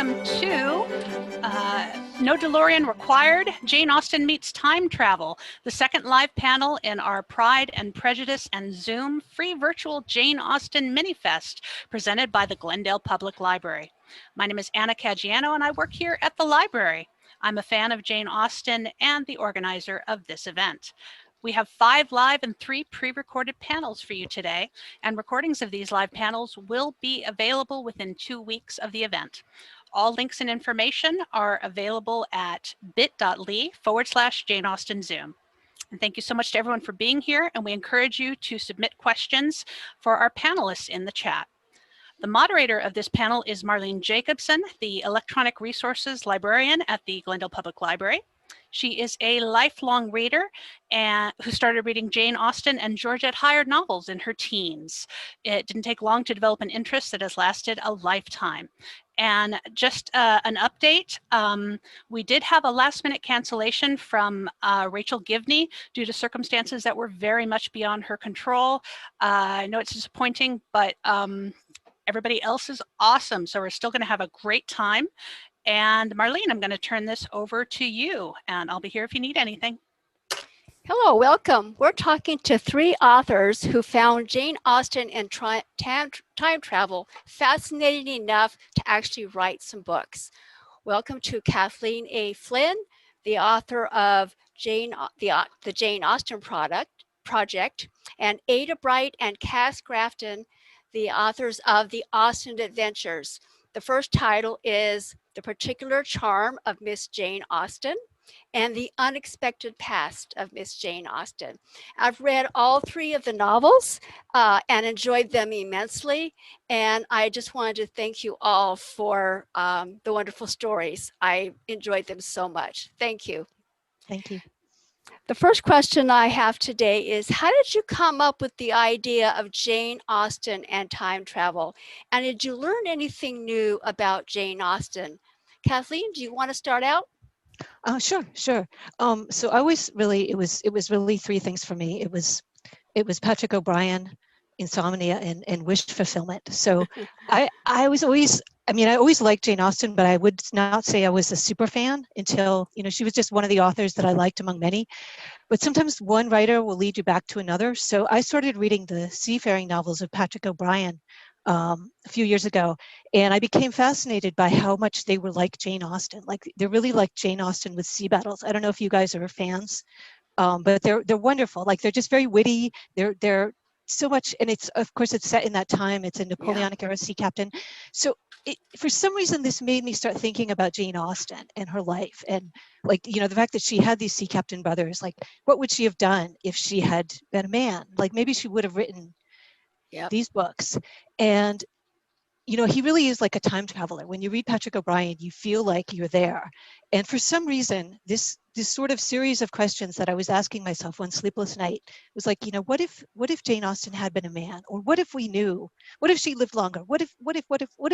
welcome to No DeLorean Required, Jane Austen Meets Time Travel, the second live panel in our Pride and Prejudice and Zoom free virtual Jane Austen mini-fest presented by the Glendale Public Library. My name is Anna Caggiano and I work here at the library. I'm a fan of Jane Austen and the organizer of this event. We have 5 live and 3 pre-recorded panels for you today, and recordings of these live panels will be available within 2 weeks of the event. All links and information are available at bit.ly/Jane Austen Zoom. And thank you so much to everyone for being here, and we encourage you to submit questions for our panelists in the chat. The moderator of this panel is Marlene Jacobson, the Electronic Resources Librarian at the Glendale Public Library. She is a lifelong reader who started reading Jane Austen and Georgette Heyer novels in her teens. It didn't take long to develop an interest that has lasted a lifetime. And just an update, we did have a last-minute cancellation from Rachel Givney due to circumstances that were very much beyond her control. I know it's disappointing, but everybody else is awesome, so we're still going to have a great time. And Marlene, I'm going to turn this over to you, and I'll be here if you need anything. Hello, welcome. We're talking to 3 authors who found Jane Austen and time travel fascinating enough to actually write some books. Welcome to Kathleen A. Flynn, the author of the Jane Austen Project, and Ada Bright and Cass Grafton, the authors of The Austen Adventures. The first title is The Particular Charm of Miss Jane Austen and The Unexpected Past of Miss Jane Austen. I've read all 3 of the novels and enjoyed them immensely. And I just wanted to thank you all for the wonderful stories. I enjoyed them so much. Thank you. Thank you. The first question I have today is, how did you come up with the idea of Jane Austen and time travel? And did you learn anything new about Jane Austen? Kathleen, do you want to start out? Sure. So I was really, it was really 3 things for me. It was Patrick O'Brien, insomnia, and wish fulfillment. So I always liked Jane Austen, but I would not say I was a super fan until, she was just one of the authors that I liked among many. But sometimes one writer will lead you back to another. So I started reading the seafaring novels of Patrick O'Brien a few years ago, and I became fascinated by how much they were like Jane Austen. Like, they're really like Jane Austen with sea battles. I don't know if you guys are fans, but they're wonderful. Like, they're just very witty. They're so much, and it's, of course, it's set in that time. It's a Napoleonic era sea captain. So for some reason, this made me start thinking about Jane Austen and her life, and the fact that she had these sea captain brothers. Like, what would she have done if she had been a man? Like, maybe she would have written these books. And he really is like a time traveler. When you read Patrick O'Brien, you feel like you're there. And for some reason, this sort of series of questions that I was asking myself one sleepless night was like, what if Jane Austen had been a man? Or what if we knew? What if she lived longer? What if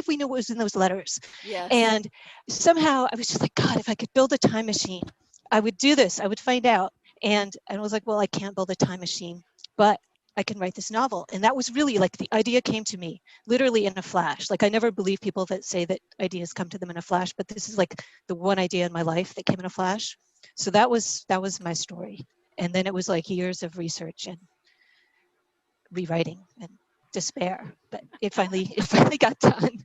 we knew what was in those letters? Yes. And somehow I was just like, God, if I could build a time machine, I would do this. I would find out. And I was like, well, I can't build a time machine, but I can write this novel. And that was really like, the idea came to me literally in a flash. Like, I never believe people that say that ideas come to them in a flash, but this is like the one idea in my life that came in a flash. So that was my story. And then it was like years of research and rewriting and despair, but it finally got done.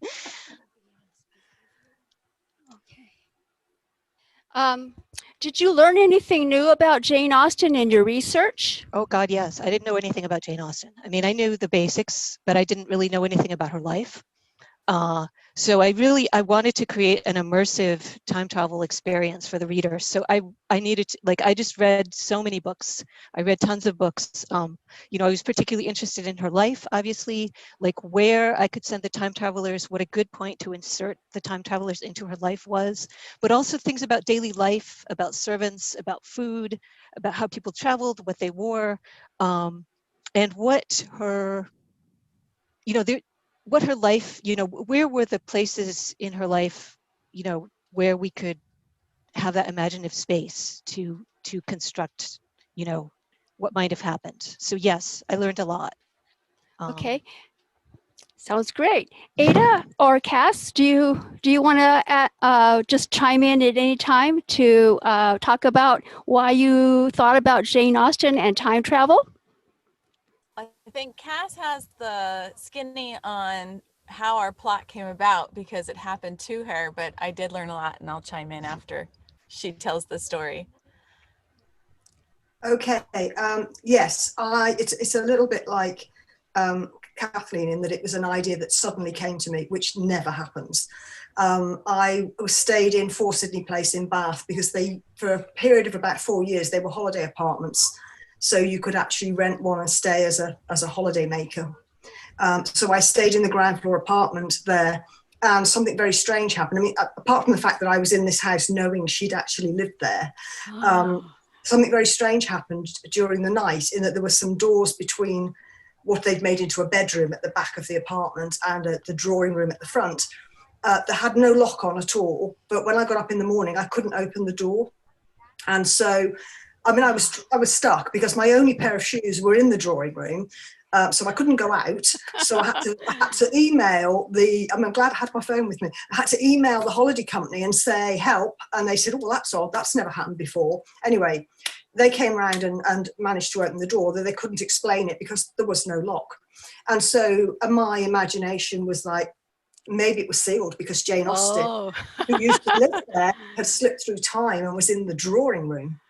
Okay. Did you learn anything new about Jane Austen in your research? Oh God, yes. I didn't know anything about Jane Austen. I mean, I knew the basics, but I didn't really know anything about her life. So I wanted to create an immersive time travel experience for the reader. So I needed to, I just read so many books. I read tons of books. I was particularly interested in her life, obviously, like where I could send the time travelers, what a good point to insert the time travelers into her life was, but also things about daily life, about servants, about food, about how people traveled, what they wore, and what her, what her life, where were the places in her life, where we could have that imaginative space to construct, what might have happened. So yes, I learned a lot. Okay. Sounds great. Ada or Cass, do you want to just chime in at any time to talk about why you thought about Jane Austen and time travel? I think Cass has the skinny on how our plot came about because it happened to her, but I did learn a lot, and I'll chime in after she tells the story. Okay. Yes, it's a little bit like Kathleen in that it was an idea that suddenly came to me, which never happens. I stayed in 4 Sydney Place in Bath because for a period of about 4 years, they were holiday apartments. So you could actually rent one and stay as a holiday maker. So I stayed in the ground floor apartment there, and something very strange happened. I mean, apart from the fact that I was in this house knowing she'd actually lived there, something very strange happened during the night in that there were some doors between what they'd made into a bedroom at the back of the apartment and the drawing room at the front that had no lock on at all. But when I got up in the morning, I couldn't open the door. And so, I mean, I was stuck because my only pair of shoes were in the drawing room. So I couldn't go out. So I had to email I'm glad I had my phone with me. I had to email the holiday company and say, help. And they said, oh, well, that's odd. That's never happened before. Anyway, they came round and managed to open the door, though they couldn't explain it because there was no lock. And so my imagination was like, maybe it was sealed because Jane Austen, who used to live there, had slipped through time and was in the drawing room.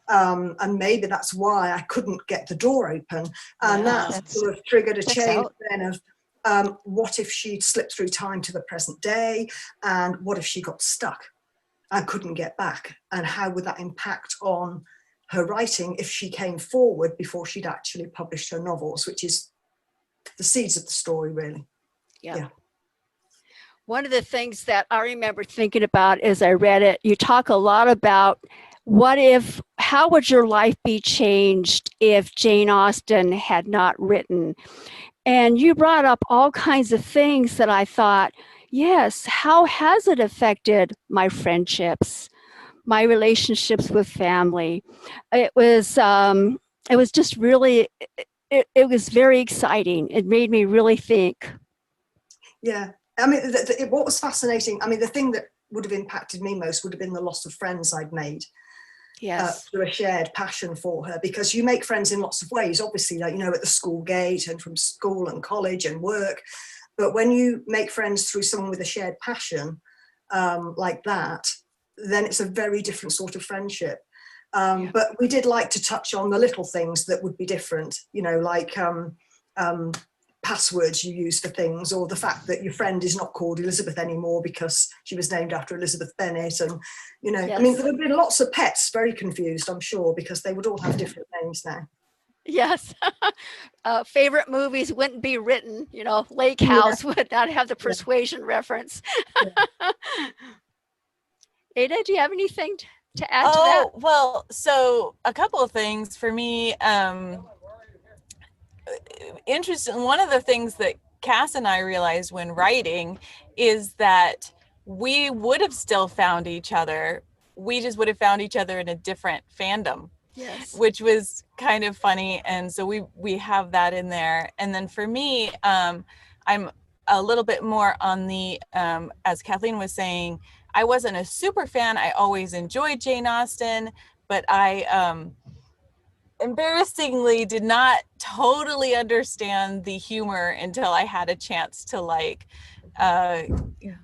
And maybe that's why I couldn't get the door open. And that sort of triggered a chain then of what if she'd slipped through time to the present day, and what if she got stuck and couldn't get back, and how would that impact on her writing if she came forward before she'd actually published her novels, which is the seeds of the story, really. Yeah. One of the things that I remember thinking about as I read it, you talk a lot about how would your life be changed if Jane Austen had not written? And you brought up all kinds of things that I thought, yes, how has it affected my friendships, my relationships with family? It was just really, it was very exciting. It made me really think. Yeah. I mean, what was fascinating, I mean, the thing that would have impacted me most would have been the loss of friends I'd made. Yes. Through a shared passion for her, because you make friends in lots of ways, obviously, like, at the school gate and from school and college and work. But when you make friends through someone with a shared passion like that, then it's a very different sort of friendship. But we did like to touch on the little things that would be different, like passwords you use for things, or the fact that your friend is not called Elizabeth anymore because she was named after Elizabeth Bennet. And, I mean, there would be lots of pets very confused, I'm sure, because they would all have different names now. Yes. Favorite movies wouldn't be written, Lake House would not have the persuasion reference. Ada, do you have anything to add to that? Oh, well, so a couple of things for me. Interesting. One of the things that Cass and I realized when writing is that we would have still found each other. We just would have found each other in a different fandom, which was kind of funny. And so we have that in there. And then for me, I'm a little bit more on the, as Kathleen was saying, I wasn't a super fan. I always enjoyed Jane Austen, but I, embarrassingly did not totally understand the humor until I had a chance to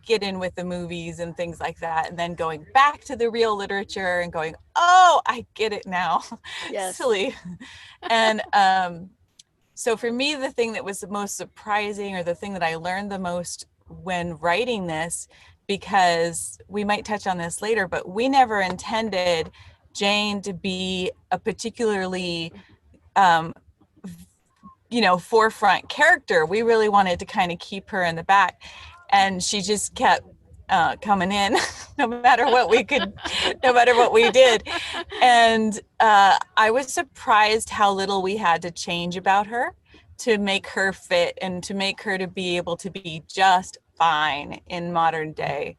get in with the movies and things like that, and then going back to the real literature and going, oh, I get it now. Yes. Silly. And so for me, the thing that was the most surprising, or the thing that I learned the most when writing this, because we might touch on this later, but we never intended Jane to be a particularly, forefront character. We really wanted to kind of keep her in the back, and she just kept coming in no matter what we did. And I was surprised how little we had to change about her to make her fit and to make her to be able to be just fine in modern day.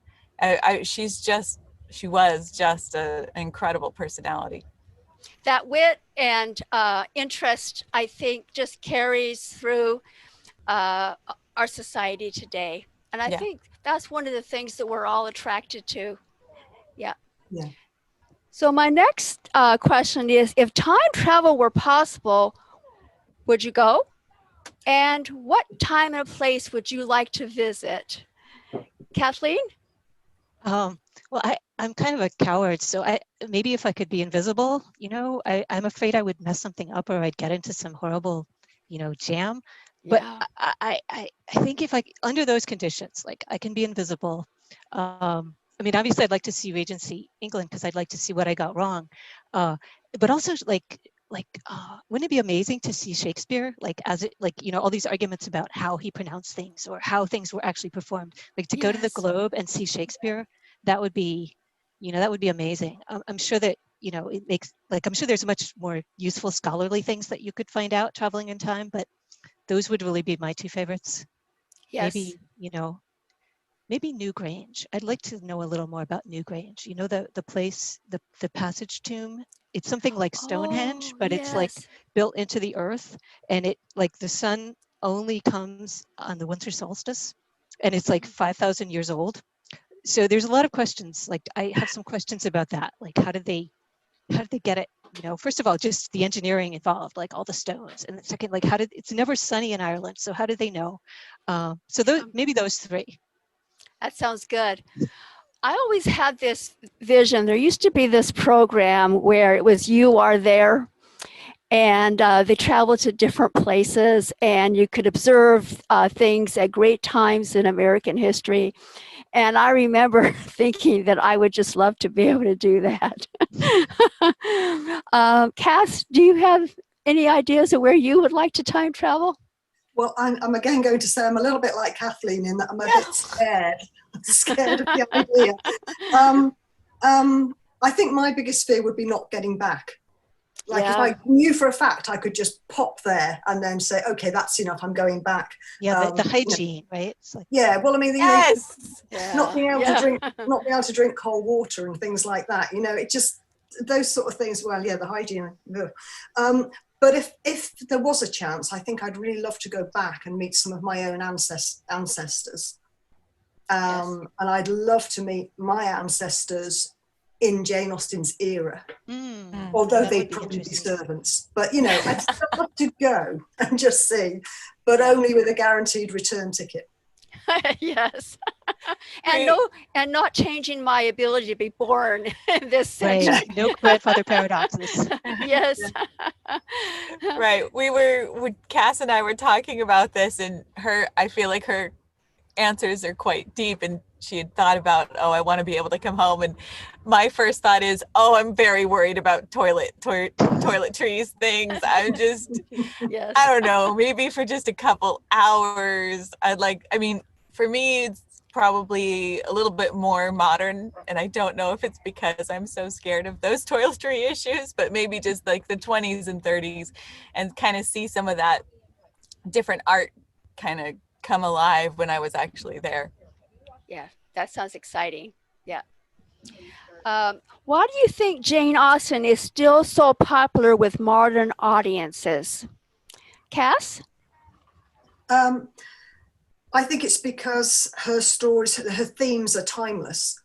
She was just an incredible personality. That wit and interest, I think, just carries through our society today. And I Yeah. think that's one of the things that we're all attracted to. Yeah. Yeah. So my next question is, if time travel were possible, would you go? And what time and place would you like to visit? Kathleen? Well, I'm kind of a coward, so maybe if I could be invisible, I'm afraid I would mess something up or I'd get into some horrible, jam. But Yeah. I think if under those conditions, like I can be invisible. I mean, obviously I'd like to see Regency England because I'd like to see what I got wrong. But also wouldn't it be amazing to see Shakespeare, all these arguments about how he pronounced things or how things were actually performed, like to go to the Yes. Globe and see Shakespeare, that would be, that would be amazing. I'm sure that, it makes, I'm sure there's much more useful scholarly things that you could find out traveling in time, but those would really be my two favorites. Yes. Maybe Newgrange. I'd like to know a little more about Newgrange. The place, the passage tomb. It's something like Stonehenge, but it's like built into the earth, and it the sun only comes on the winter solstice, and it's like 5,000 years old. So there's a lot of questions. Like I have some questions about that. Like how did they get it? First of all, just the engineering involved, like all the stones, and second, like it's never sunny in Ireland, so how did they know? So maybe those three. That sounds good. I always had this vision. There used to be this program where it was You Are There, and they traveled to different places, and you could observe things at great times in American history. And I remember thinking that I would just love to be able to do that. Cass, do you have any ideas of where you would like to time travel? Well, I'm again going to say I'm a little bit like Kathleen in that I'm a bit scared. I'm scared of the idea. I think my biggest fear would be not getting back. Like if I knew for a fact I could just pop there and then say, okay, that's enough, I'm going back. Yeah, the hygiene, right? It's like, yeah, well, I mean, not being able to drink cold water and things like that. It just those sort of things. Well, yeah, the hygiene. But if there was a chance, I think I'd really love to go back and meet some of my own ancestors. And I'd love to meet my ancestors in Jane Austen's era, although they'd probably be servants. But, I'd still love to go and just see, but only with a guaranteed return ticket. Yes. And not changing my ability to be born in this century. Right. No grandfather paradoxes. Yes. Right. Cass and I were talking about this, and I feel like her answers are quite deep, and she had thought about, I want to be able to come home, and my first thought is, I'm very worried about toiletries things. I'm just I don't know, maybe for just a couple hours. For me it's probably a little bit more modern, and I don't know if it's because I'm so scared of those toiletry issues, but maybe just like the 20s and 30s and kind of see some of that different art kind of come alive when I was actually there. Yeah, that sounds exciting. Yeah. Why do you think Jane Austen is still so popular with modern audiences? Cass? I think it's because her stories, her themes are timeless,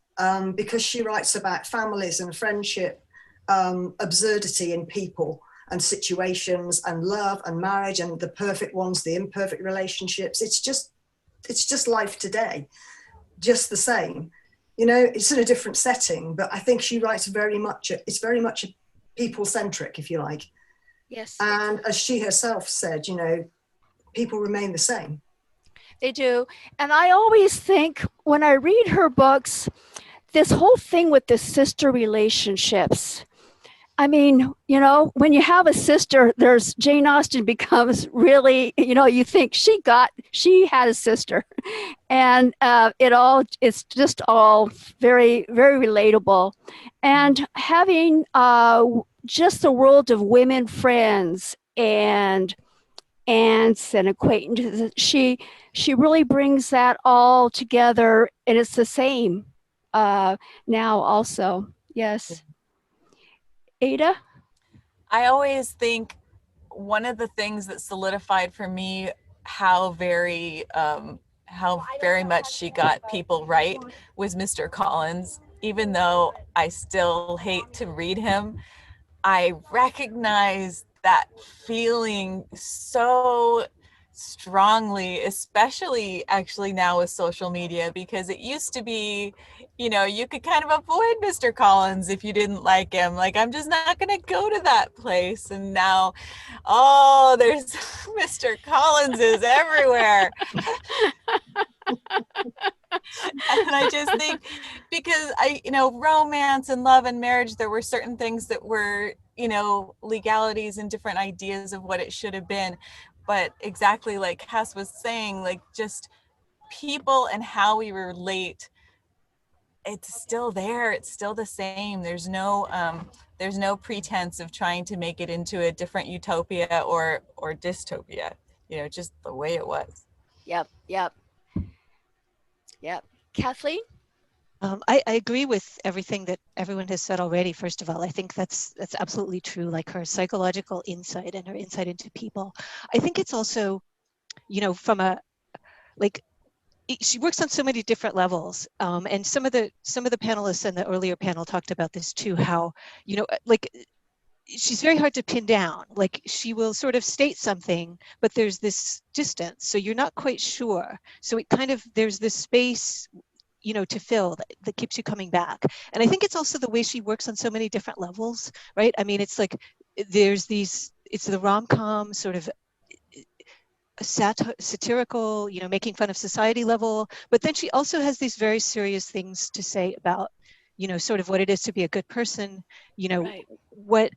because she writes about families and friendship, absurdity in people and situations, and love and marriage, and the perfect ones, the imperfect relationships. It's just life today, just the same. It's in a different setting, but I think she writes it's very much people-centric, if you like. Yes. And as she herself said, people remain the same. They do. And I always think when I read her books, this whole thing with the sister relationships. I mean, when you have a sister, Jane Austen becomes really, you think she had a sister, and it's just all very, very relatable. And having just the world of women friends and aunts and acquaintances, she really brings that all together, and it's the same now also. Yes. Ada? I always think one of the things that solidified for me how very much she got people right was Mr. Collins. Even though I still hate to read him, I recognize that feeling so strongly, especially actually now with social media, because it used to be, you could kind of avoid Mr. Collins if you didn't like him. Like, I'm just not going to go to that place. And now, oh, there's Mr. Collins is everywhere. And I just think, because romance and love and marriage, there were certain things that were, legalities and different ideas of what it should have been. But exactly like Cass was saying, like, just people and how we relate, it's still there. It's still the same. There's no pretense of trying to make it into a different utopia or dystopia, just the way it was. Yep. Kathleen? I agree with everything that everyone has said already. First of all, I think that's absolutely true. Like, her psychological insight and her insight into people. I think it's also, from a, like, she works on so many different levels. And some of the panelists in the earlier panel talked about this too, how, like, she's very hard to pin down. Like, she will sort of state something, but there's this distance, so you're not quite sure. So it kind of, there's this space, to fill that keeps you coming back. And I think it's also the way she works on so many different levels, right? I mean, it's like, it's the rom-com sort of satirical, making fun of society level, but then she also has these very serious things to say about, sort of what it is to be a good person, Right. what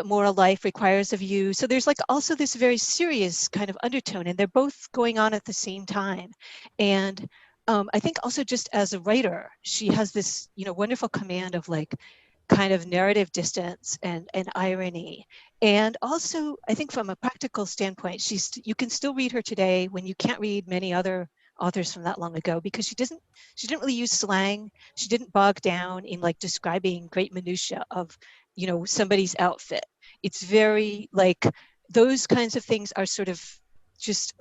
moral life requires of you. So there's like also this very serious kind of undertone, and they're both going on at the same time. And I think also, just as a writer, she has this, wonderful command of like kind of narrative distance and irony. And also, I think from a practical standpoint, you can still read her today when you can't read many other authors from that long ago, because she didn't really use slang. She didn't bog down in like describing great minutia of, somebody's outfit. It's very like, those kinds of things are sort of just,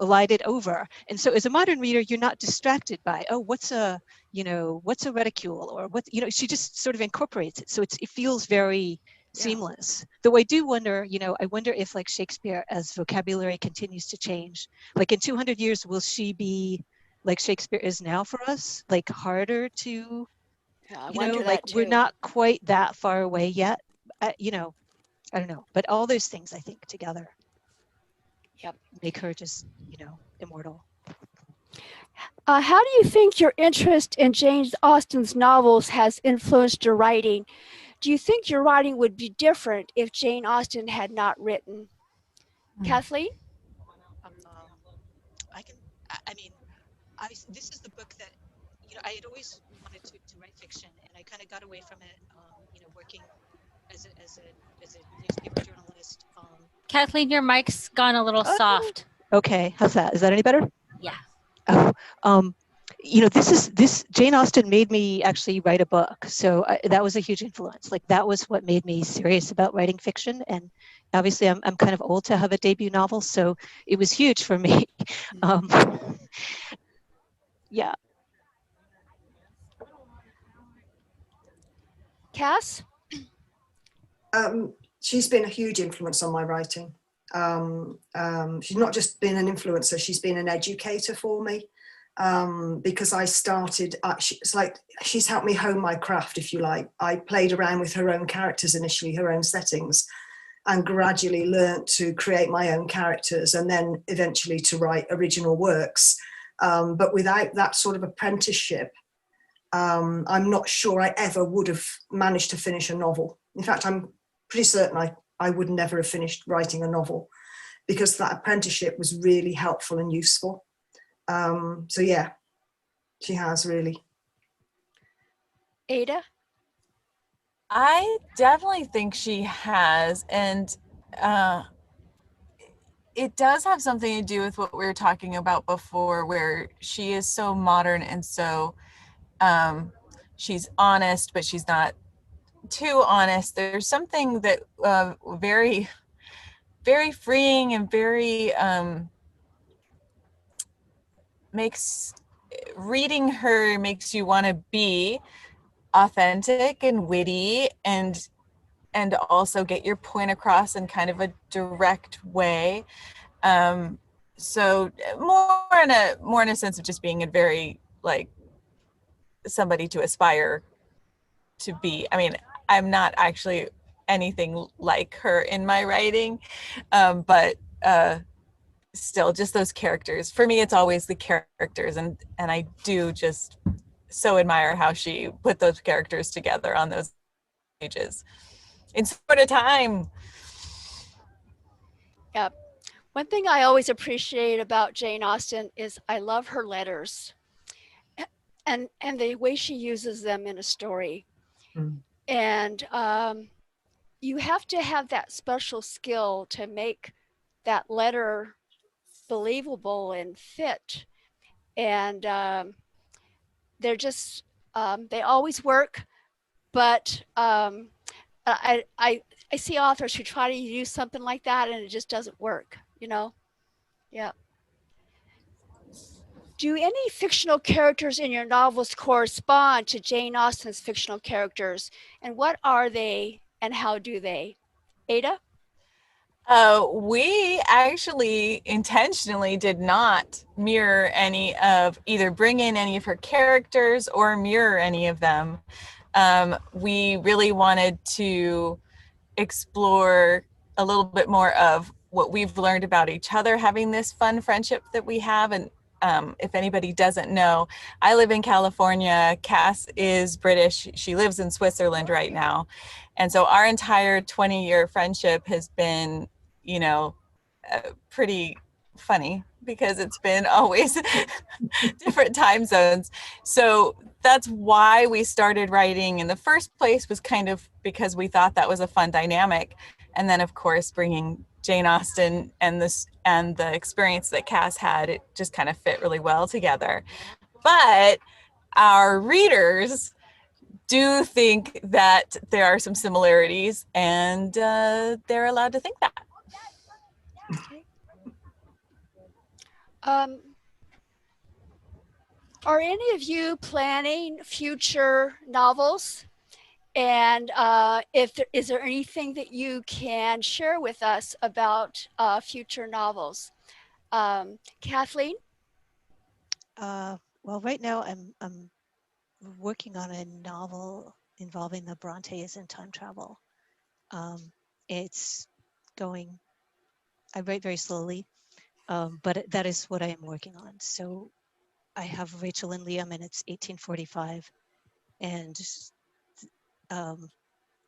elided over. And so as a modern reader, you're not distracted by, oh, what's a reticule, or what, she just sort of incorporates it. So it feels very seamless. Though I do wonder, I wonder if, like, Shakespeare, as vocabulary continues to change, like in 200 years, will she be like Shakespeare is now for us, like harder to, I wonder like, that too. we're not quite that far away yet. I don't know, but all those things, I think, together make her just, immortal. How do you think your interest in Jane Austen's novels has influenced your writing? Do you think your writing would be different if Jane Austen had not written? Kathleen? This is the book that, I had always wanted to write fiction, and I kind of got away from it, working as a newspaper journalist. Kathleen, your mic's gone a little soft. Okay, how's that? Is that any better? Yeah. Oh, this Jane Austen made me actually write a book. So that was a huge influence. Like, that was what made me serious about writing fiction. And obviously I'm kind of old to have a debut novel, so it was huge for me. Yeah. Cass? She's been a huge influence on my writing. She's not just been an influencer, she's been an educator for me. Because I started, it's like she's helped me hone my craft, if you like. I played around with her own characters initially, her own settings, and gradually learnt to create my own characters, and then eventually to write original works. But without that sort of apprenticeship, I'm not sure I ever would have managed to finish a novel. In fact, I'm pretty certain I would never have finished writing a novel, because that apprenticeship was really helpful and useful. So yeah, she has really. Ada? I definitely think she has, and it does have something to do with what we were talking about before, where she is so modern and so she's honest, but she's not too honest. There's something that very very freeing and very reading her makes you want to be authentic and witty and also get your point across in kind of a direct way. So more in a sense of just being a very like somebody to aspire to be. I mean, I'm not actually anything like her in my writing, but still just those characters. For me, it's always the characters, and I do just so admire how she put those characters together on those pages in sort of time. Yep. One thing I always appreciate about Jane Austen is I love her letters and the way she uses them in a story. Mm. And you have to have that special skill to make that letter believable and fit. And they're just, they always work, but I see authors who try to use something like that and it just doesn't work, you know? Yeah. Do any fictional characters in your novels correspond to Jane Austen's fictional characters? And what are they and how do they? Ada? We actually intentionally did not mirror bring in any of her characters or mirror any of them. We really wanted to explore a little bit more of what we've learned about each other, having this fun friendship that we have. And if anybody doesn't know, I live in California. Cass is British. She lives in Switzerland right now. And so our entire 20-year friendship has been, pretty funny because it's been always different time zones. So that's why we started writing in the first place, was kind of because we thought that was a fun dynamic. And then of course, bringing Jane Austen and the experience that Cass had, it just kind of fit really well together. But our readers do think that there are some similarities, and they're allowed to think that. Are any of you planning future novels? And is there anything that you can share with us about future novels? Kathleen? Well, right now I'm working on a novel involving the Brontes and time travel. It's going, I write very slowly, but that is what I am working on. So I have Rachel and Liam, and it's 1845. And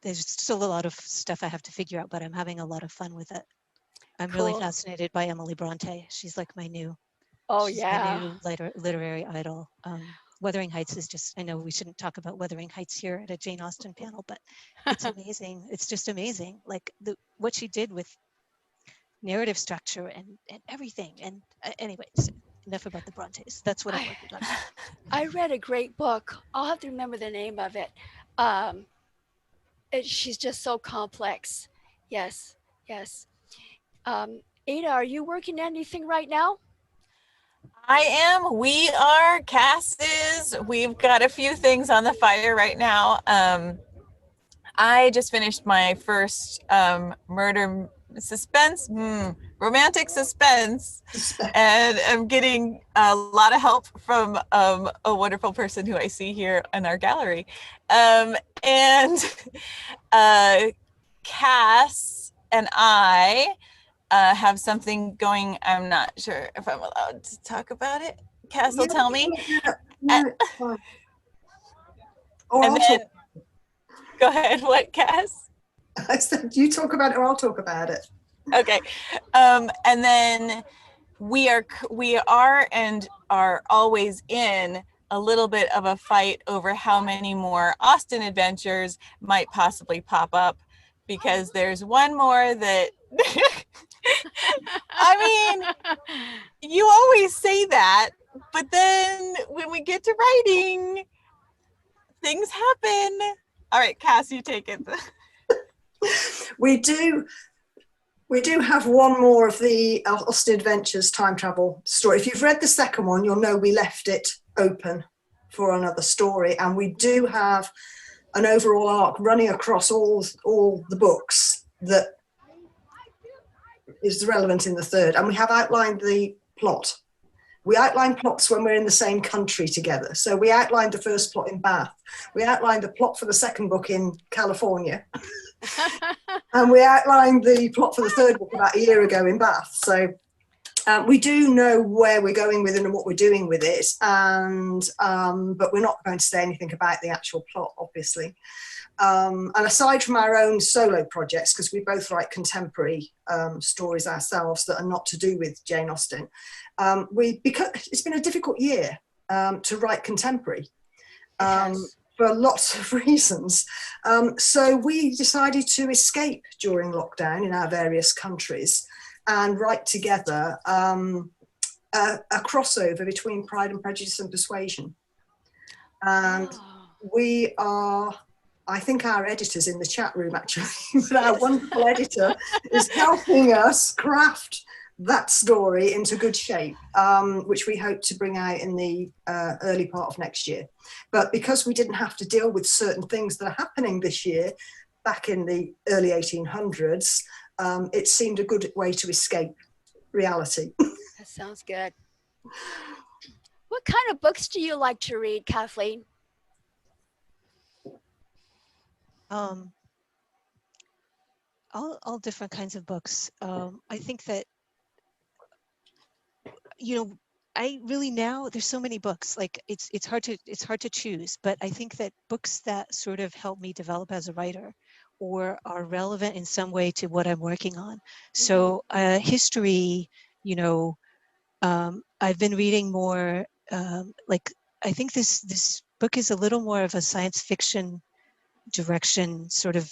there's still a lot of stuff I have to figure out, but I'm having a lot of fun with it. I'm really Cool. fascinated by Emily Bronte. She's like my new, Oh, she's yeah. my new literary idol. Wuthering Heights is just, I know we shouldn't talk about Wuthering Heights here at a Jane Austen panel, but it's amazing. It's just amazing. Like what she did with narrative structure and everything. And anyways, enough about the Brontes. That's what I'm working on. I read a great book. I'll have to remember the name of it. She's just so complex. Yes, yes. Ada, are you working on anything right now? I am. We are. Cass is. We've got a few things on the fire right now. I just finished my first murder suspense, romantic suspense, and I'm getting a lot of help from a wonderful person who I see here in our gallery. And Cass and I have something going. I'm not sure if I'm allowed to talk about it. Cass will tell me. No, it's fine. Or And I'll then, talk. go ahead. What, Cass? I said you talk about it or I'll talk about it. Okay. And then we are and are always in a little bit of a fight over how many more Austen adventures might possibly pop up, because there's one more that I mean, you always say that, but then when we get to writing, things happen. All right, Cass, you take it. We do We do have one more of the Austen Adventures time travel story. If you've read the second one, you'll know we left it open for another story. And we do have an overall arc running across all the books that is relevant in the third. And we have outlined the plot. We outline plots when we're in the same country together. So we outlined the first plot in Bath. We outlined the plot for the second book in California. And we outlined the plot for the third book about a year ago in Bath. So we do know where we're going with it and what we're doing with it. And but we're not going to say anything about the actual plot, obviously. And aside from our own solo projects, because we both write contemporary stories ourselves that are not to do with Jane Austen, because it's been a difficult year to write contemporary for lots of reasons. So we decided to escape during lockdown in our various countries and write together a crossover between Pride and Prejudice and Persuasion. And we are, I think our editor's in the chat room actually, but our wonderful editor is helping us craft that story into good shape, which we hope to bring out in the early part of next year. But because we didn't have to deal with certain things that are happening this year, back in the early 1800s, it seemed a good way to escape reality. That sounds good. What kind of books do you like to read, Kathleen? All different kinds of books. I think that, you know, I really now there's so many books, like it's hard to choose, but I think that books that sort of help me develop as a writer or are relevant in some way to what I'm working on. So history, you know, I've been reading more, like I think this book is a little more of a science fiction direction, sort of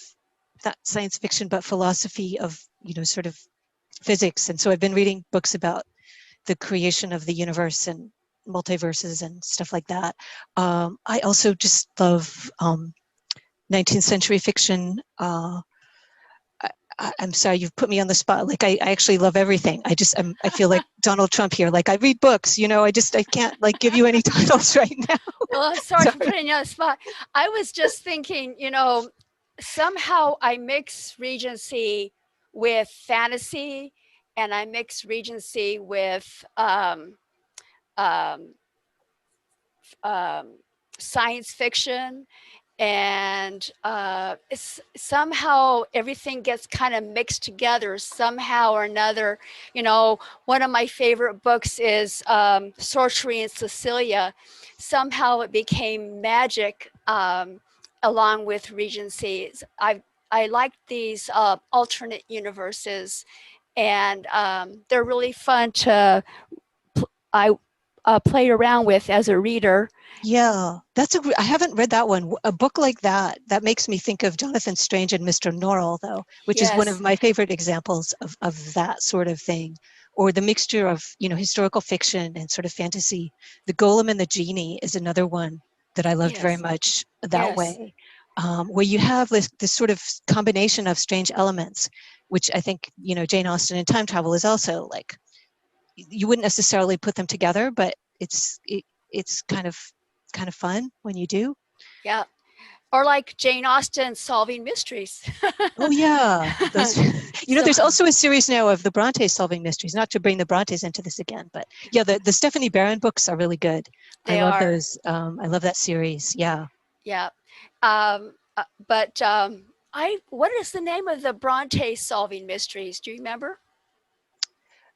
not science fiction, but philosophy of, you know, sort of physics. And so I've been reading books about the creation of the universe and multiverses and stuff like that. I also just love 19th century fiction. I'm sorry, you've put me on the spot. Like I actually love everything. I feel like Donald Trump here. Like I read books, you know, I can't like give you any titles right now. Well, I'm sorry for putting you on the spot. I was just thinking, you know, somehow I mix Regency with fantasy, and I mix Regency with science fiction, and it's somehow everything gets kind of mixed together somehow or another. You know, one of my favorite books is Sorcery in Cecilia. Somehow it became magic along with Regency. I like these alternate universes, and they're really fun to play around with as a reader. Yeah, I haven't read that one. A book like that makes me think of Jonathan Strange and Mr. Norrell, though, which is one of my favorite examples of that sort of thing, or the mixture of, you know, historical fiction and sort of fantasy. The Golem and the Genie is another one that I loved very much that way, where you have this sort of combination of strange elements, which I think, you know, Jane Austen and time travel is also like, you wouldn't necessarily put them together, but it's kind of fun when you do. Yeah. Or like Jane Austen solving mysteries. Oh yeah. You know, there's also a series now of the Brontes solving mysteries, not to bring the Brontes into this again, but yeah, the Stephanie Barron books are really good. I love those. I love that series. Yeah. Yeah. What is the name of the Bronte solving mysteries? Do you remember?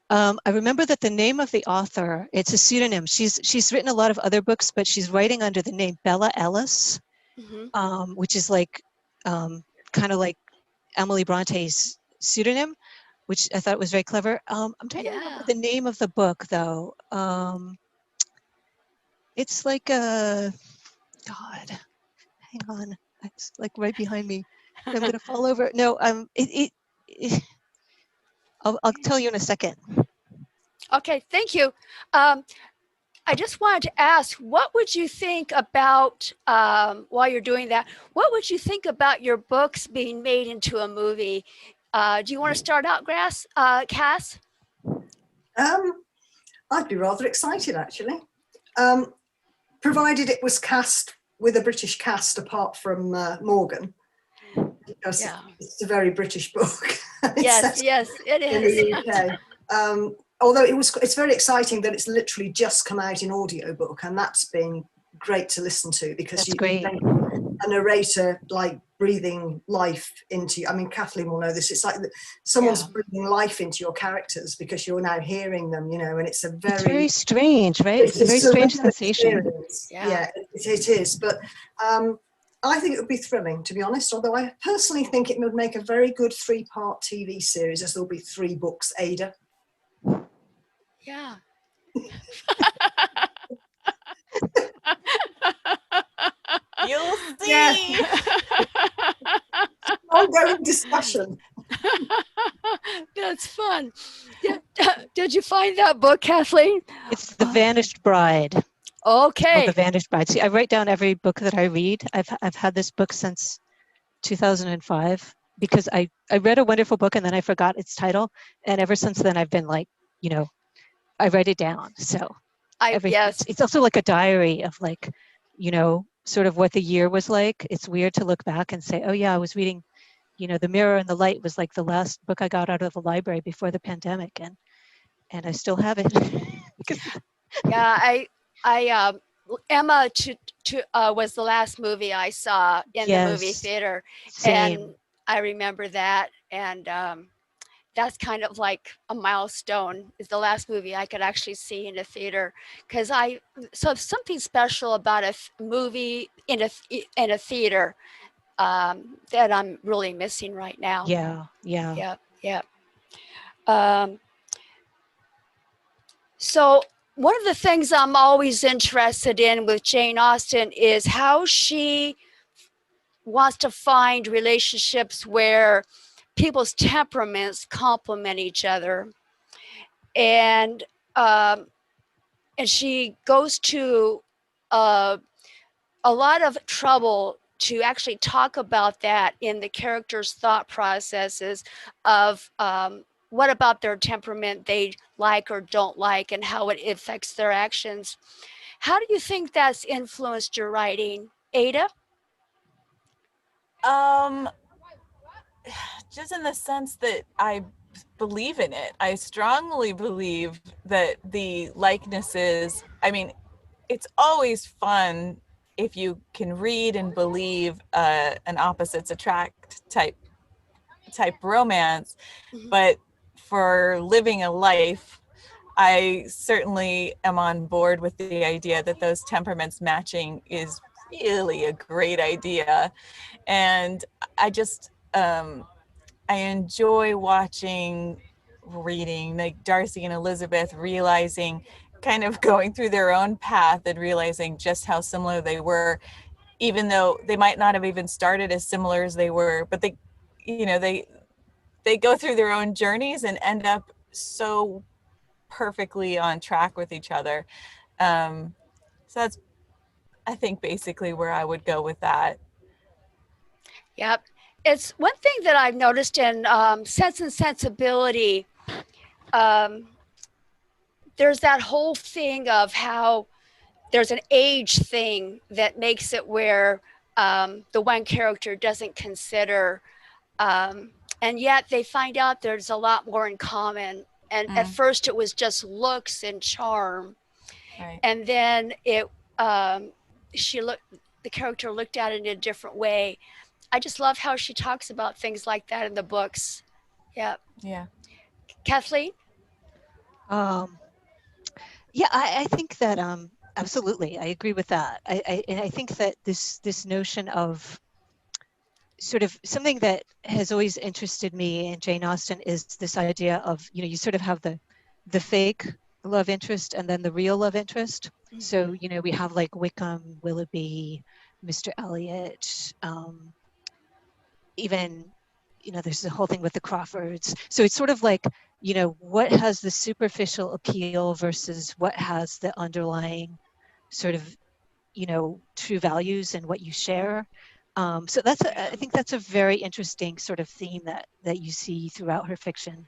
I remember that the name of the author, it's a pseudonym. She's written a lot of other books, but she's writing under the name Bella Ellis, which is like kind of like Emily Bronte's pseudonym, which I thought was very clever. I'm trying to remember the name of the book, though. It's like God, hang on, it's like right behind me. I'm gonna fall over. No, I'll tell you in a second. Okay, thank you. I just wanted to ask, what would you think about, while you're doing that, what would you think about your books being made into a movie? Do you want to start out, Cass? I'd be rather excited, actually. Provided it was cast with a British cast apart from Morgan, because it's a very British book. Yes, it in is. the UK. Although it's very exciting that it's literally just come out in audiobook, and that's been great to listen to, because you think a narrator like breathing life into you. I mean, Kathleen will know this. It's like someone's breathing life into your characters because you're now hearing them, you know, and it's very strange, right? It's a very strange sensation. Yeah, it is. But I think it would be thrilling, to be honest, although I personally think it would make a very good 3-part TV series, as there'll be 3 books, Ada. Yeah. You'll see. Yes. Ongoing discussion. That's fun. Did you find that book, Kathleen? It's The Vanished Bride. Okay. The Vanished Bride. See, I write down every book that I read. I've had this book since 2005, because I read a wonderful book and then I forgot its title, and ever since then I've been like, you know, I write it down. So it's also like a diary of, like, you know, sort of what the year was like. It's weird to look back and say, oh yeah, I was reading, you know, The Mirror and the Light was like the last book I got out of the library before the pandemic, and I still have it. Yeah, Emma was the last movie I saw in the movie theater. Same. And I remember that, and that's kind of like a milestone. Is the last movie I could actually see in a theater, because so something special about a movie in a theater that I'm really missing right now. Yeah. So one of the things I'm always interested in with Jane Austen is how she wants to find relationships where people's temperaments complement each other, and she goes to a lot of trouble to actually talk about that in the characters' thought processes of what about their temperament they like or don't like, and how it affects their actions. How do you think that's influenced your writing, Ada? Just in the sense that I believe in it. I strongly believe that the likenesses, I mean, it's always fun if you can read and believe an opposites attract type romance, but for living a life, I certainly am on board with the idea that those temperaments matching is really a great idea. And I just I enjoy reading like Darcy and Elizabeth, realizing, kind of going through their own path and realizing just how similar they were, even though they might not have even started as similar as they were, but they, you know, they go through their own journeys and end up so perfectly on track with each other. So that's, I think, basically where I would go with that. Yep. It's one thing that I've noticed in Sense and Sensibility. There's that whole thing of how there's an age thing that makes it where the one character doesn't consider, and yet they find out there's a lot more in common. And at first it was just looks and charm, right. And then the character looked at it in a different way. I just love how she talks about things like that in the books. Yeah. Kathleen? Yeah, I think that absolutely, I agree with that. I think that this notion of sort of something that has always interested me in Jane Austen is this idea of, you know, you sort of have the fake love interest and then the real love interest. Mm-hmm. So, you know, we have like Wickham, Willoughby, Mr. Elliot, even, you know, there's the whole thing with the Crawfords. So it's sort of like, you know, what has the superficial appeal versus what has the underlying sort of, you know, true values and what you share. So that's I think that's a very interesting sort of theme that you see throughout her fiction,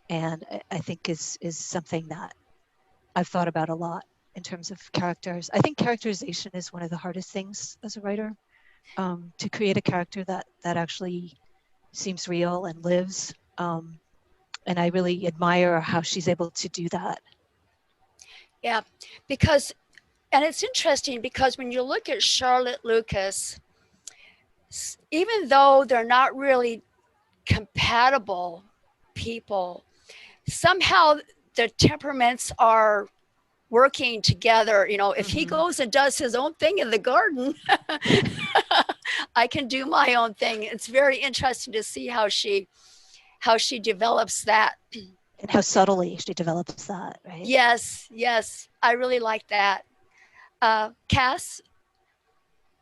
and I think is something that I've thought about a lot in terms of characters. I think characterization is one of the hardest things as a writer, to create a character that actually seems real and lives. And I really admire how she's able to do that. Yeah, because, and it's interesting because when you look at Charlotte Lucas, even though they're not really compatible people, somehow their temperaments are working together. You know, if he goes and does his own thing in the garden, I can do my own thing. It's very interesting to see how she develops that. And how subtly she develops that, right? Yes, yes. I really like that. Cass?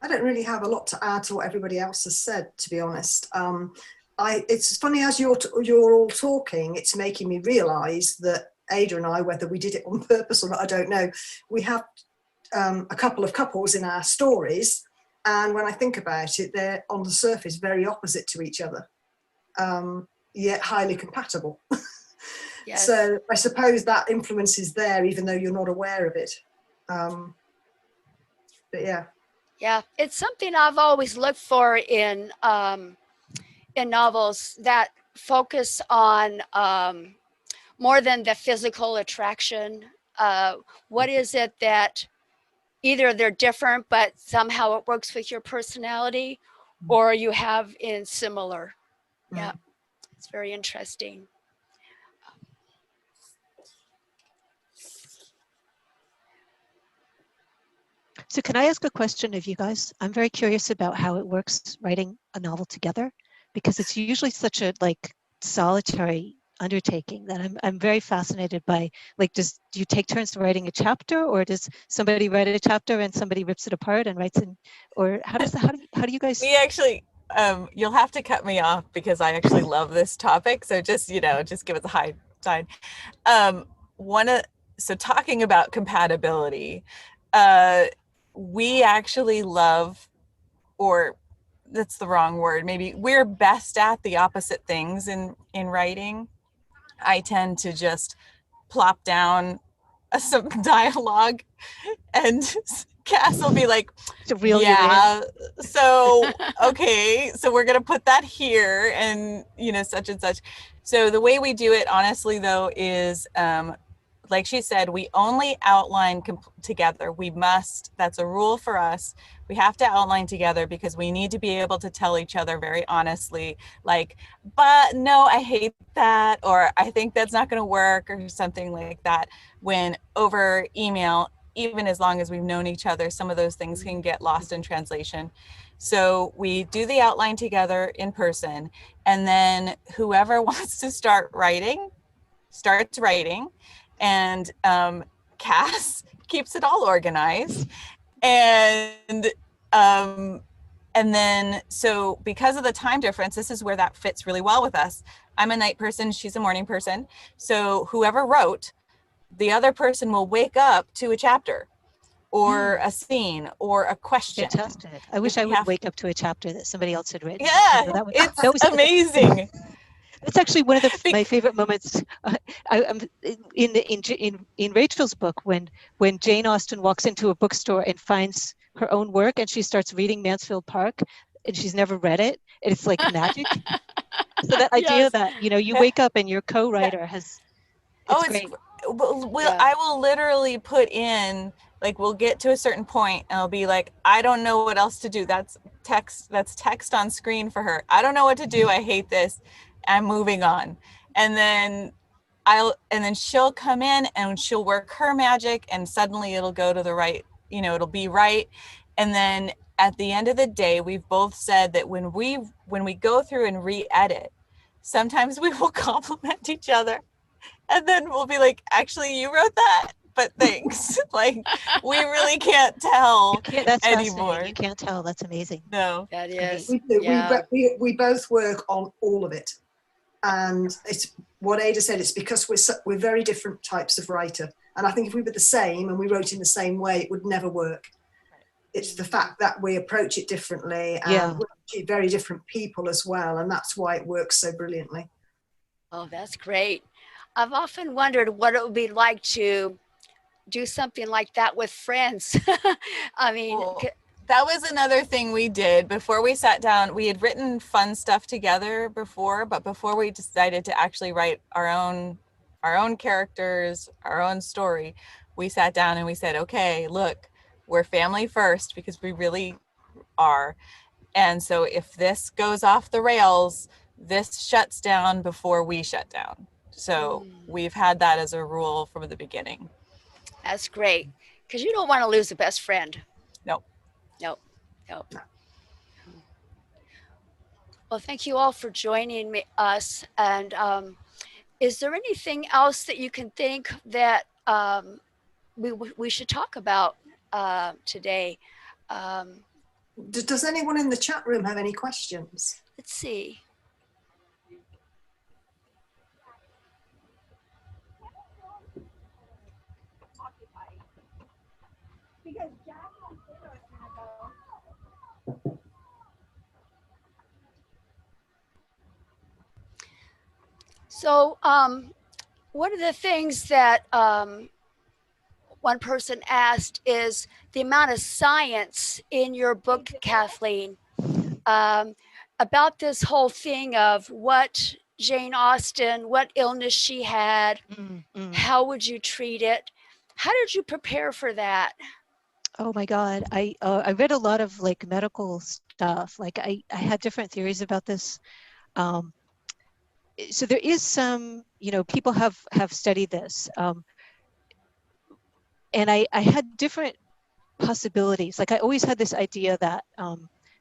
I don't really have a lot to add to what everybody else has said, to be honest. It's funny as you're all talking, it's making me realise that Ada and I, whether we did it on purpose or not, I don't know, we have a couple of couples in our stories, and when I think about it, they're on the surface very opposite to each other, yet highly compatible. Yes. So I suppose that influence is there, even though you're not aware of it. But yeah. Yeah, it's something I've always looked for in novels that focus on more than the physical attraction. What is it that either they're different, but somehow it works with your personality, or you have in similar? Yeah, it's very interesting. So can I ask a question of you guys? I'm very curious about how it works writing a novel together, because it's usually such a solitary undertaking that I'm very fascinated by. Do you take turns writing a chapter, or does somebody write a chapter and somebody rips it apart and writes in, or how do you guys? We actually, you'll have to cut me off because I actually love this topic. So just give it the high side. So talking about compatibility, we actually love, or that's the wrong word, maybe we're best at the opposite things in writing. I tend to just plop down some dialogue, and Cass will be like, yeah, so okay, so we're gonna put that here, and such and such. So the way we do it, honestly, though, is like she said, we only outline together. That's a rule for us. We have to outline together because we need to be able to tell each other very honestly, but no, I hate that, or I think that's not going to work, or something like that. When over email, even as long as we've known each other, some of those things can get lost in translation. So we do the outline together in person, and then whoever wants to start writing, starts writing. And Cass keeps it all organized, and then so because of the time difference, this is where that fits really well with us. I'm a night person, she's a morning person, so whoever wrote, the other person will wake up to a chapter or a scene or a question. Fantastic. I wish I would wake up to a chapter that somebody else had written. Yeah, that was amazing. That's actually one of my favorite moments. I'm in Rachel's book when Jane Austen walks into a bookstore and finds her own work, and she starts reading Mansfield Park, and she's never read it, and it's like magic. So that idea that you wake up and your co-writer has. It's great. I will literally put in, we'll get to a certain point and I'll be like, I don't know what else to do. That's text on screen for her. I don't know what to do. I hate this. I'm moving on. And then she'll come in and she'll work her magic, and suddenly it'll go to the right, it'll be right. And then at the end of the day, we've both said that when we go through and re-edit, sometimes we will compliment each other. And then we'll be like, actually, you wrote that, but thanks. We really can't tell anymore. You can't tell. That's amazing. No. That is. We do. Yeah. We both work on all of it. And it's what Ada said, it's because we're very different types of writer. And I think if we were the same and we wrote in the same way, it would never work. It's the fact that we approach it differently, Yeah. and we're actually very different people as well, and that's why it works so brilliantly. Oh, that's great. I've often wondered what it would be like to do something like that with friends. I mean, Well, that was another thing we did before we sat down. We had written fun stuff together before, but before we decided to actually write our own characters, our own story, we sat down and we said, okay, look, we're family first, because we really are. And so if this goes off the rails, this shuts down before we shut down. So we've had that as a rule from the beginning. that's great, because you don't want to lose a best friend. Nope. Nope. Well, thank you all for joining us. And is there anything else that you can think that we should talk about today? Does anyone in the chat room have any questions? Let's see. So one of the things that one person asked is the amount of science in your book, Kathleen, about this whole thing of what Jane Austen, what illness she had, how would you treat it? How did you prepare for that? Oh my God, I read a lot of like medical stuff. Like I had different theories about this. So there is some, people have studied this, and I had different possibilities. Like I always had this idea that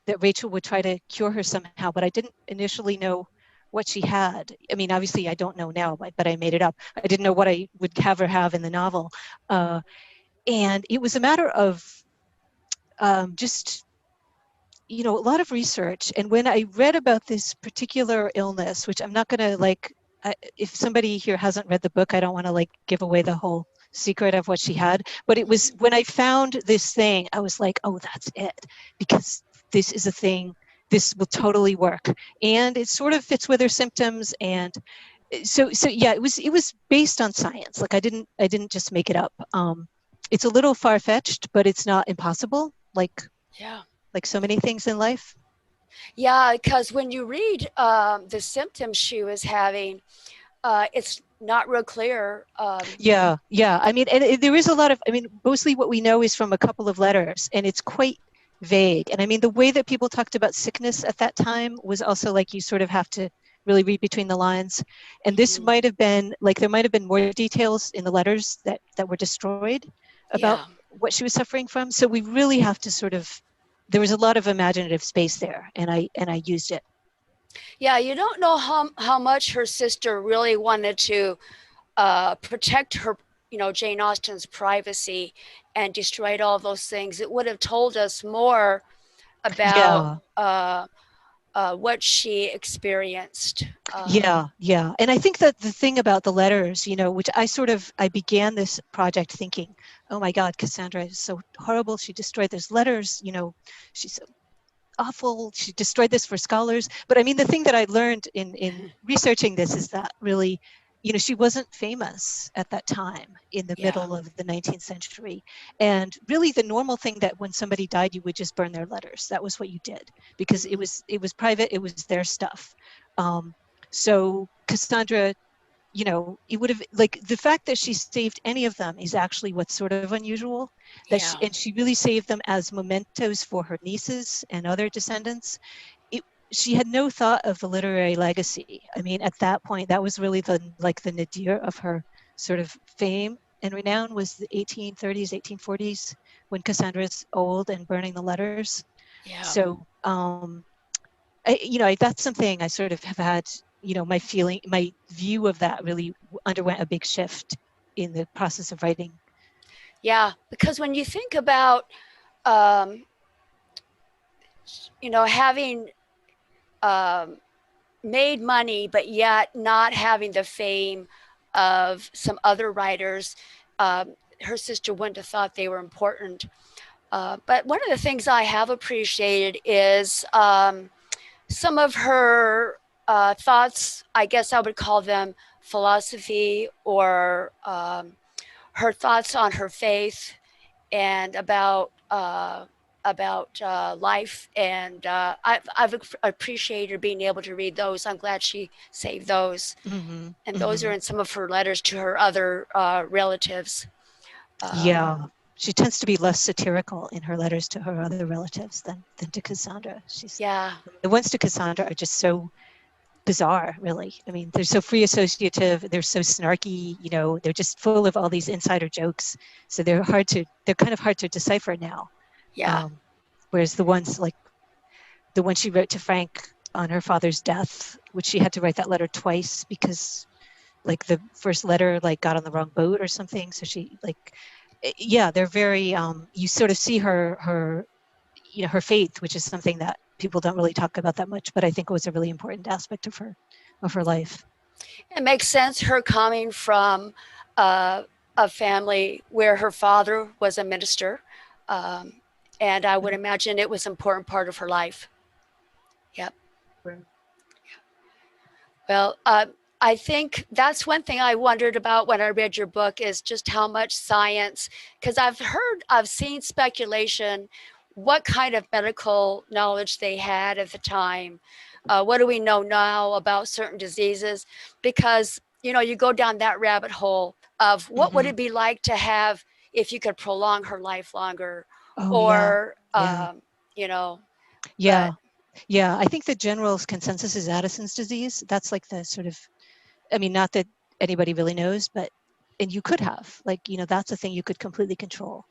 that Rachel would try to cure her somehow, but I didn't initially know what she had. I mean, obviously I don't know now, but I made it up. I didn't know what I would have her have in the novel, and it was a matter of just a lot of research. And when I read about this particular illness, which I'm not going to if somebody here hasn't read the book, I don't want to give away the whole secret of what she had. But it was when I found this thing, I was like, oh, that's it, because this is a thing. This will totally work, and it sort of fits with her symptoms. And so yeah, it was based on science. Like I didn't just make it up. It's a little far-fetched, but it's not impossible. Yeah. Like so many things in life. Yeah, because when you read the symptoms she was having, it's not real clear. Yeah. I mean, and there is a lot of, mostly what we know is from a couple of letters, and it's quite vague. And I mean, the way that people talked about sickness at that time was also like you sort of have to really read between the lines. And this might have been there might have been more details in the letters that were destroyed about what she was suffering from. So we really have to there was a lot of imaginative space there, and I used it. Yeah, you don't know how much her sister really wanted to protect her, Jane Austen's privacy, and destroyed all those things. It would have told us more about what she experienced. Yeah. And I think that the thing about the letters, which I began this project thinking, oh my God, Cassandra is so horrible. She destroyed those letters, she's so awful. She destroyed this for scholars. But I mean, the thing that I learned in researching this is that really, she wasn't famous at that time in the middle of the 19th century. And really the normal thing that when somebody died, you would just burn their letters. That was what you did, because it was private. It was their stuff. So Cassandra, it would have the fact that she saved any of them is actually what's sort of unusual. And she really saved them as mementos for her nieces and other descendants. She had no thought of the literary legacy. I mean, at that point, that was really the nadir of her sort of fame and renown, was the 1830s, 1840s, when Cassandra's old and burning the letters. Yeah. So, that's something I sort of have had, my view of that really underwent a big shift in the process of writing. Yeah, because when you think about, having made money, but yet not having the fame of some other writers, her sister wouldn't have thought they were important. But one of the things I have appreciated is some of her thoughts. I guess I would call them philosophy, or her thoughts on her faith and about life. And I've appreciated being able to read those. I'm glad she saved those. Mhm, And those are mhm. in some of her letters to her other relatives. Yeah, she tends to be less satirical in her letters to her other relatives than to Cassandra. Yeah. The ones to Cassandra are just so bizarre, really. I mean, they're so free associative, they're so snarky, you know, they're just full of all these insider jokes. So they're kind of hard to decipher now. Yeah. Whereas the ones like the one she wrote to Frank on her father's death, which she had to write that letter twice because like the first letter like got on the wrong boat or something. So she like, yeah, they're very, you sort of see her, you know, her faith, which is something that people don't really talk about that much, but I think was a really important aspect of her life. It makes sense, her coming from a family where her father was a minister. And I would imagine it was an important part of her life. Yep. Right. Well, I think that's one thing I wondered about when I read your book is just how much science, because I've seen speculation, what kind of medical knowledge they had at the time. What do we know now about certain diseases? Because, you know, you go down that rabbit hole of what would Mhm. it be like to have if you could prolong her life longer, Oh yeah, or, yeah, you know, yeah, yeah. I think the general consensus is Addison's disease. That's like the sort of, I mean, not that anybody really knows, but and you could have like, you know, that's a thing you could completely control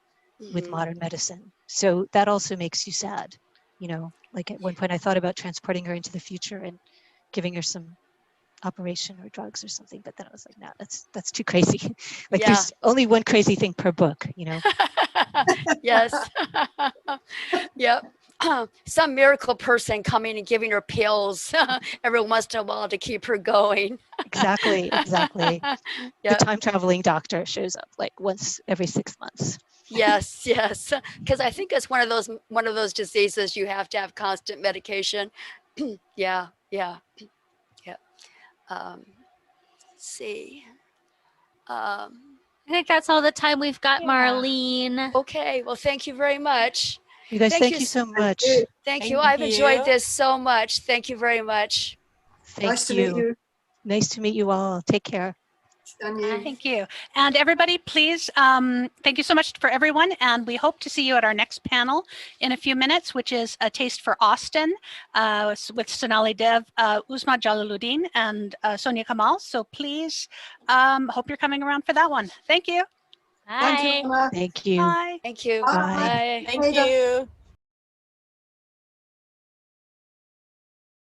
with mhm. modern medicine. So that also makes you sad. You know, like at one point I thought about transporting her into the future and giving her some operation or drugs or something, but then I was like, no, that's too crazy. Like Yeah. there's only one crazy thing per book, you know. Yes. Yep. Some miracle person coming and giving her pills every once in a while to keep her going. Exactly, exactly. The Yep. time traveling doctor shows up like once every 6 months. Yes, yes. Because I think it's one of those diseases you have to have constant medication. Yeah, yeah, yeah. Let's see. Um, I think that's all the time we've got, Yeah. Marlene. okay. Well, thank you very much. You guys, Thank thank you you s- so much. Thank you. Thank I've enjoyed you. this so much. Thank you very much. Thank Nice to meet you. Nice to meet you all. Take care. And you. Thank you. And everybody, please, thank you so much for everyone. And we hope to see you at our next panel in a few minutes, which is A Taste for Austen with Sonali Dev, Uzma Jalaluddin, and Sonia Kamal. So please, hope you're coming around for that one. Thank you. Thank you, Bye. Anna. Thank you. Bye. Thank you. Bye. Bye. Thank you.